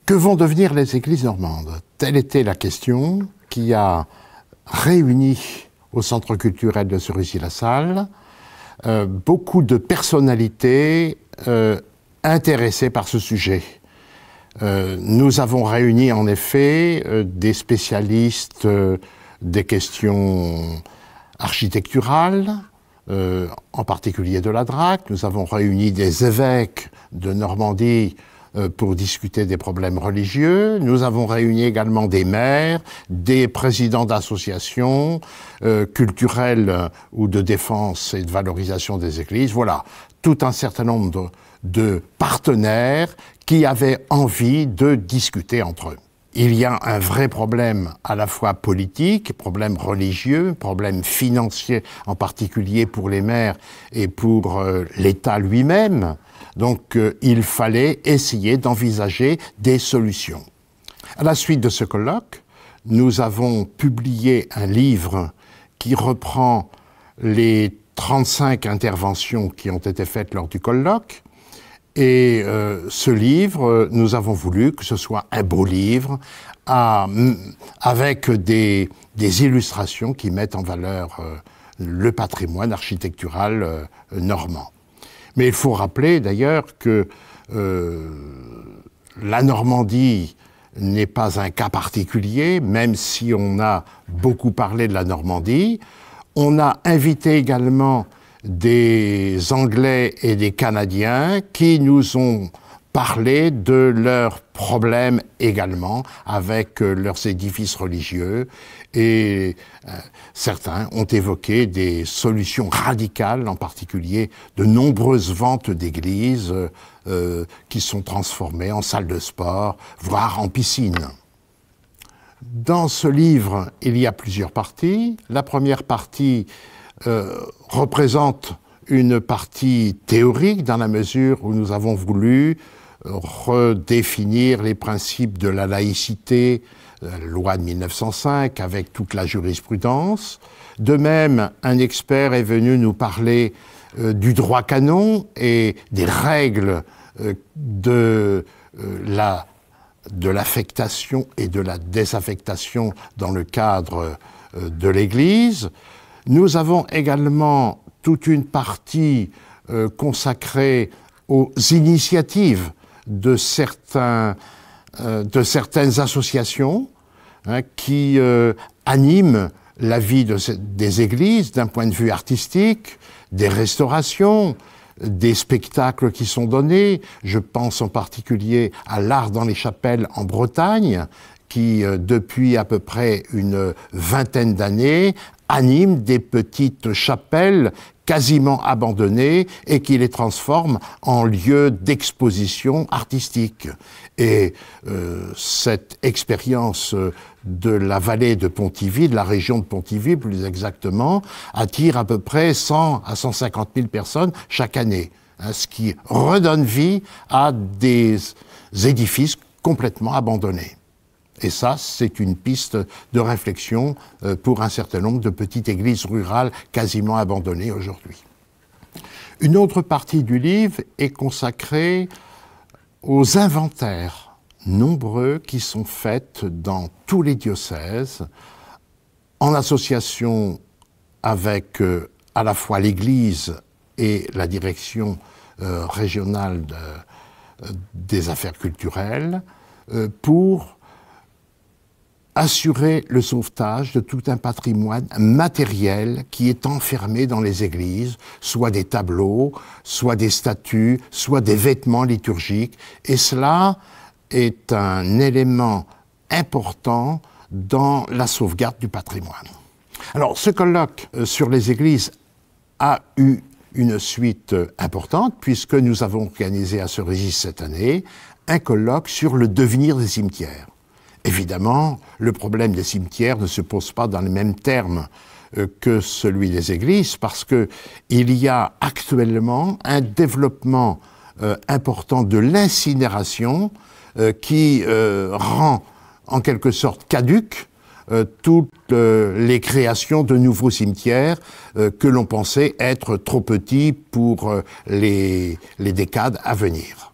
Que vont devenir les églises normandes? Telle était la question qui a réuni au Centre culturel de Cerisy-la-Salle beaucoup de personnalités intéressées par ce sujet. Nous avons réuni en effet des spécialistes des questions architecturales, en particulier de la Drac. Nous avons réuni des évêques de Normandie pour discuter des problèmes religieux. Nous avons réuni également des maires, des présidents d'associations culturelles ou de défense et de valorisation des églises. Voilà, tout un certain nombre de partenaires qui avaient envie de discuter entre eux. Il y a un vrai problème à la fois politique, problème religieux, problème financier en particulier pour les maires et pour l'État lui-même. Donc il fallait essayer d'envisager des solutions. À la suite de ce colloque, nous avons publié un livre qui reprend les 35 interventions qui ont été faites lors du colloque. Et ce livre, nous avons voulu que ce soit un beau livre avec des illustrations qui mettent en valeur le patrimoine architectural normand. Mais il faut rappeler d'ailleurs que la Normandie n'est pas un cas particulier, même si on a beaucoup parlé de la Normandie. On a invité également des Anglais et des Canadiens qui nous ont parlé de leurs problèmes également avec leurs édifices religieux et certains ont évoqué des solutions radicales, en particulier de nombreuses ventes d'églises qui sont transformées en salles de sport, voire en piscine. Dans ce livre, il y a plusieurs parties. La première partie représente une partie théorique dans la mesure où nous avons voulu redéfinir les principes de la laïcité, la loi de 1905 avec toute la jurisprudence. De même, un expert est venu nous parler du droit canon et des règles de l'affectation et de la désaffectation dans le cadre de l'Église. Nous avons également toute une partie consacrée aux initiatives de certaines associations qui animent la vie des églises d'un point de vue artistique, des restaurations, des spectacles qui sont donnés. Je pense en particulier à l'art dans les chapelles en Bretagne, qui depuis à peu près une vingtaine d'années anime des petites chapelles quasiment abandonnées et qui les transforme en lieux d'exposition artistique. Et cette expérience de la vallée de Pontivy, de la région de Pontivy plus exactement, attire à peu près 100 à 150 000 personnes chaque année, ce qui redonne vie à des édifices complètement abandonnés. Et ça, c'est une piste de réflexion pour un certain nombre de petites églises rurales quasiment abandonnées aujourd'hui. Une autre partie du livre est consacrée aux inventaires nombreux qui sont faits dans tous les diocèses, en association avec à la fois l'Église et la direction régionale des affaires culturelles, pour assurer le sauvetage de tout un patrimoine matériel qui est enfermé dans les églises, soit des tableaux, soit des statues, soit des vêtements liturgiques. Et cela est un élément important dans la sauvegarde du patrimoine. Alors, ce colloque sur les églises a eu une suite importante puisque nous avons organisé à Cerisy cette année un colloque sur le devenir des cimetières. Évidemment, le problème des cimetières ne se pose pas dans les mêmes termes que celui des églises, parce qu'il y a actuellement un développement important de l'incinération qui rend en quelque sorte caduques toutes les créations de nouveaux cimetières que l'on pensait être trop petits pour les décades à venir.